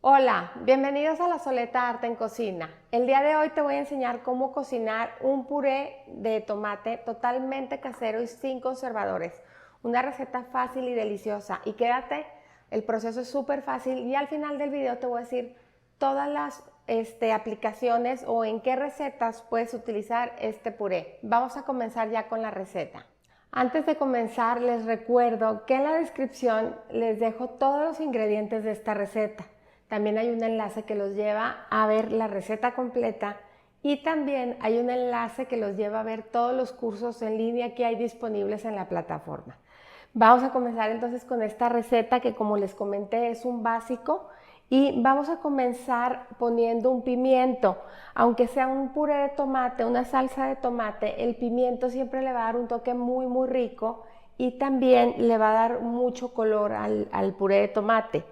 Hola, bienvenidos a La Soleta Arte en Cocina. El día de hoy te voy a enseñar cómo cocinar un puré de tomate totalmente casero y sin conservadores. Una receta fácil y deliciosa. Y quédate, el proceso es súper fácil y al final del video te voy a decir todas las aplicaciones o en qué recetas puedes utilizar este puré. Vamos a comenzar ya con la receta. Antes de comenzar les recuerdo que en la descripción les dejo todos los ingredientes de esta receta. También hay un enlace que los lleva a ver la receta completa y también hay un enlace que los lleva a ver todos los cursos en línea que hay disponibles en la plataforma. Vamos a comenzar entonces con esta receta que, como les comenté, es un básico y vamos a comenzar poniendo un pimiento. Aunque sea un puré de tomate, una salsa de tomate, el pimiento siempre le va a dar un toque muy rico y también le va a dar mucho color al puré de tomate.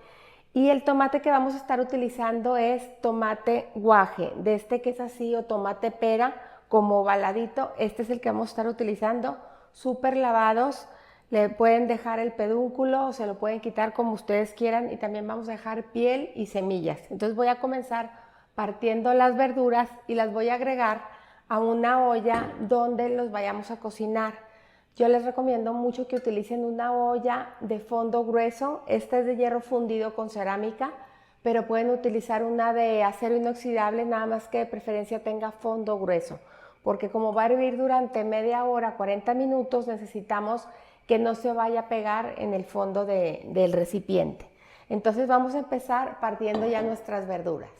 Y el tomate que vamos a estar utilizando es tomate guaje, de este que es así, o tomate pera, como ovaladito. Este es el que vamos a estar utilizando, súper lavados. Le pueden dejar el pedúnculo o se lo pueden quitar como ustedes quieran, y también vamos a dejar piel y semillas. Entonces voy a comenzar partiendo las verduras y las voy a agregar a una olla donde los vayamos a cocinar. Yo les recomiendo mucho que utilicen una olla de fondo grueso. Esta es de hierro fundido con cerámica, pero pueden utilizar una de acero inoxidable, nada más que de preferencia tenga fondo grueso, porque como va a hervir durante media hora, 40 minutos, necesitamos que no se vaya a pegar en el fondo del recipiente. Entonces vamos a empezar partiendo ya nuestras verduras.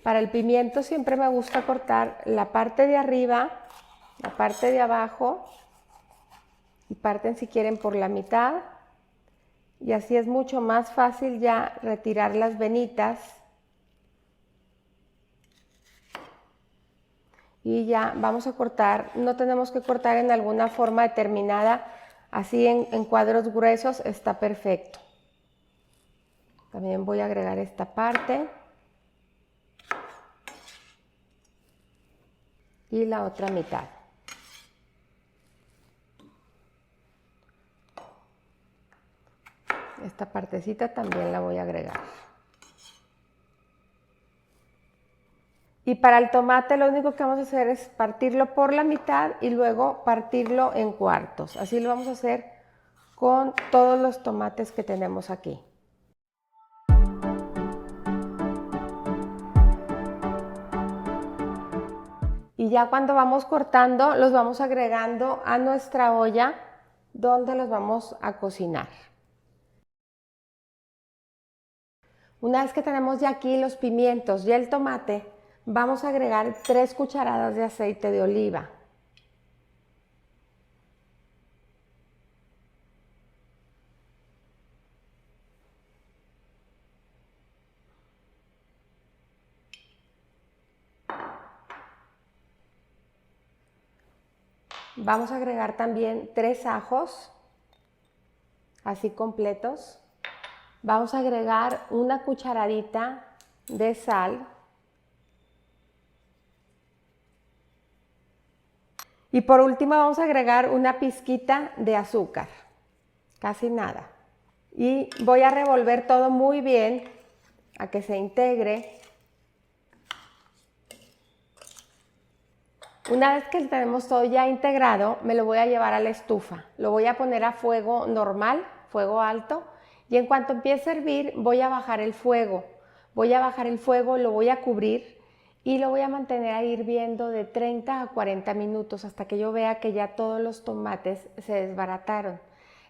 Para el pimiento siempre me gusta cortar la parte de arriba, la parte de abajo, y parten si quieren por la mitad, y así es mucho más fácil ya retirar las venitas. Y ya vamos a cortar, no tenemos que cortar en alguna forma determinada, así en cuadros gruesos está perfecto. También voy a agregar esta parte y la otra mitad. Esta partecita también la voy a agregar. Y para el tomate lo único que vamos a hacer es partirlo por la mitad y luego partirlo en cuartos. Así lo vamos a hacer con todos los tomates que tenemos aquí. Y ya cuando vamos cortando, los vamos agregando a nuestra olla donde los vamos a cocinar. Una vez que tenemos ya aquí los pimientos y el tomate, vamos a agregar 3 cucharadas de aceite de oliva. Vamos a agregar también 3 ajos, así completos. Vamos a agregar una cucharadita de sal. Y por último vamos a agregar una pizquita de azúcar, casi nada. Y voy a revolver todo muy bien a que se integre. Una vez que tenemos todo ya integrado, me lo voy a llevar a la estufa. Lo voy a poner a fuego normal, fuego alto, y en cuanto empiece a hervir voy a bajar el fuego. Voy a bajar el fuego, lo voy a cubrir y lo voy a mantener ahí hirviendo de 30 a 40 minutos hasta que yo vea que ya todos los tomates se desbarataron.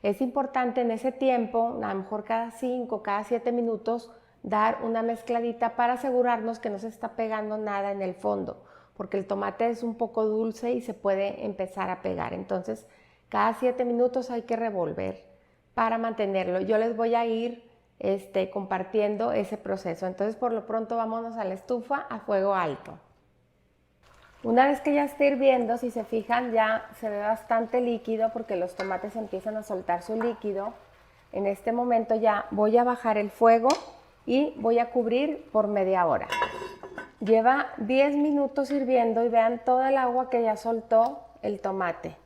Es importante en ese tiempo, a lo mejor cada 5, cada 7 minutos, dar una mezcladita para asegurarnos que no se está pegando nada en el fondo, porque el tomate es un poco dulce y se puede empezar a pegar. Entonces, cada 7 minutos hay que revolver para mantenerlo. Yo les voy a ir compartiendo ese proceso. Entonces, por lo pronto, vámonos a la estufa a fuego alto. Una vez que ya esté hirviendo, si se fijan, ya se ve bastante líquido porque los tomates empiezan a soltar su líquido. En este momento ya voy a bajar el fuego y voy a cubrir por media hora. Lleva 10 minutos hirviendo y vean toda el agua que ya soltó el tomate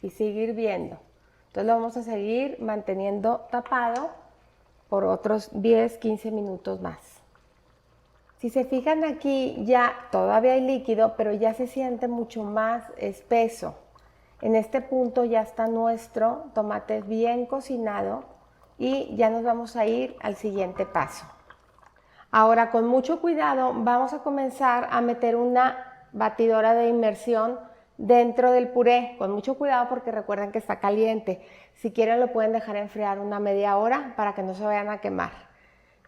y sigue hirviendo. Entonces lo vamos a seguir manteniendo tapado por otros 10-15 minutos más. Si se fijan aquí, ya todavía hay líquido, pero ya se siente mucho más espeso. En este punto ya está nuestro tomate bien cocinado y ya nos vamos a ir al siguiente paso. Ahora, con mucho cuidado, vamos a comenzar a meter una batidora de inmersión dentro del puré. Con mucho cuidado porque recuerden que está caliente. Si quieren lo pueden dejar enfriar una media hora para que no se vayan a quemar.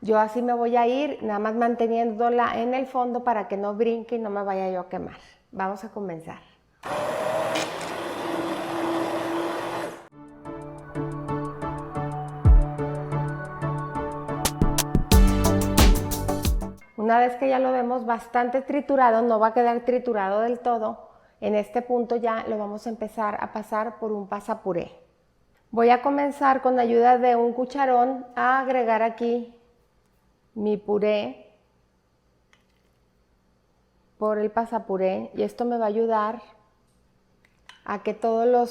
Yo así me voy a ir, nada más manteniéndola en el fondo para que no brinque y no me vaya yo a quemar. Vamos a comenzar. Una vez que ya lo vemos bastante triturado, no va a quedar triturado del todo, en este punto ya lo vamos a empezar a pasar por un pasapuré. Voy a comenzar con ayuda de un cucharón a agregar aquí mi puré por el pasapuré y esto me va a ayudar a que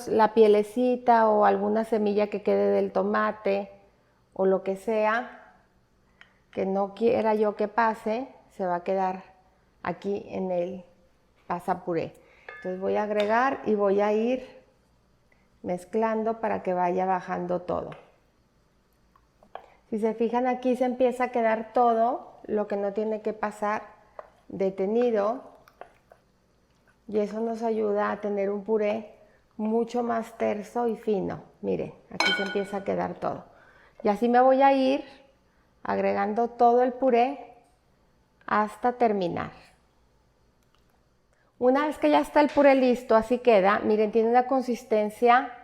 la pielecita o alguna semilla que quede del tomate o lo que sea que no quiera yo que pase, se va a quedar aquí en el pasapuré. Entonces voy a agregar y voy a ir mezclando para que vaya bajando todo. Si se fijan aquí se empieza a quedar todo lo que no tiene que pasar detenido y eso nos ayuda a tener un puré mucho más terso y fino. Miren, aquí se empieza a quedar todo. Y así me voy a ir agregando todo el puré hasta terminar. Una vez que ya está el puré listo, así queda. Miren, tiene una consistencia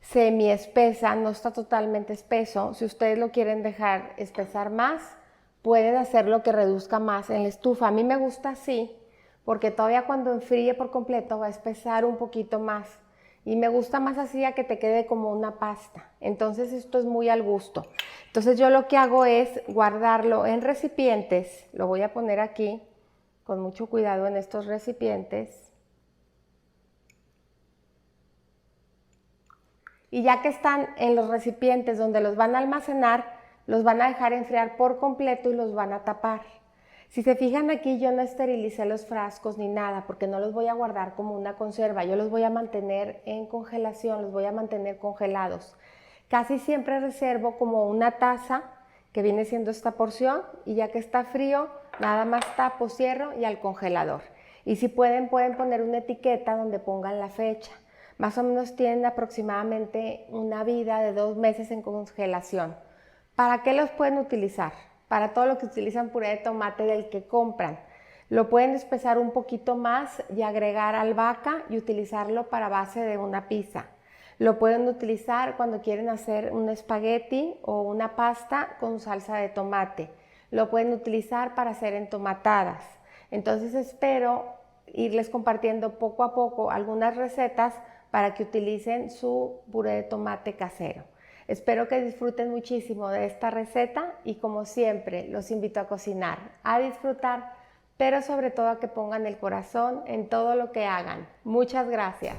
semi espesa, no está totalmente espeso. Si ustedes lo quieren dejar espesar más, pueden hacerlo que reduzca más en la estufa. A mí me gusta así, porque todavía cuando enfríe por completo va a espesar un poquito más. Y me gusta más así a que te quede como una pasta. Entonces esto es muy al gusto. Entonces yo lo que hago es guardarlo en recipientes. Lo voy a poner aquí con mucho cuidado en estos recipientes. Y ya que están en los recipientes donde los van a almacenar, los van a dejar enfriar por completo y los van a tapar. Si se fijan aquí, yo no esterilicé los frascos ni nada porque no los voy a guardar como una conserva. Yo los voy a mantener en congelación, los voy a mantener congelados. Casi siempre reservo como una taza que viene siendo esta porción y ya que está frío, nada más tapo, cierro y al congelador. Y si pueden poner una etiqueta donde pongan la fecha. Más o menos tienen aproximadamente una vida de 2 meses en congelación. ¿Para qué los pueden utilizar? Para todo lo que utilizan puré de tomate del que compran. Lo pueden espesar un poquito más y agregar albahaca y utilizarlo para base de una pizza. Lo pueden utilizar cuando quieren hacer un espagueti o una pasta con salsa de tomate. Lo pueden utilizar para hacer entomatadas. Entonces espero irles compartiendo poco a poco algunas recetas para que utilicen su puré de tomate casero. Espero que disfruten muchísimo de esta receta y como siempre los invito a cocinar, a disfrutar, pero sobre todo a que pongan el corazón en todo lo que hagan. Muchas gracias.